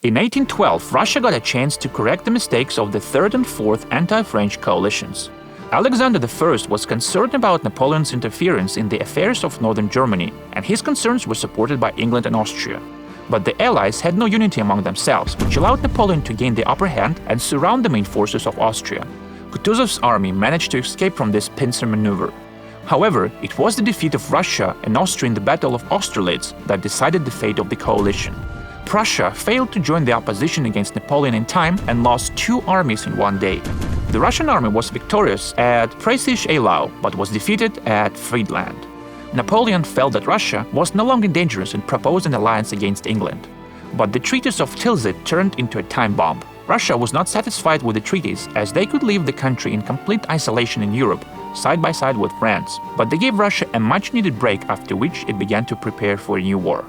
In 1812, Russia got a chance to correct the mistakes of the Third and Fourth anti-French coalitions. Alexander I was concerned about Napoleon's interference in the affairs of northern Germany, and his concerns were supported by England and Austria. But the Allies had no unity among themselves, which allowed Napoleon to gain the upper hand and surround the main forces of Austria. Kutuzov's army managed to escape from this pincer maneuver. However, it was the defeat of Russia and Austria in the Battle of Austerlitz that decided the fate of the coalition. Prussia failed to join the opposition against Napoleon in time and lost 2 armies in one day. The Russian army was victorious at Preisish-Eilau, but was defeated at Friedland. Napoleon felt that Russia was no longer dangerous and proposed an alliance against England. But the Treaties of Tilsit turned into a time bomb. Russia was not satisfied with the treaties, as they could leave the country in complete isolation in Europe, side by side with France. But they gave Russia a much-needed break, after which it began to prepare for a new war.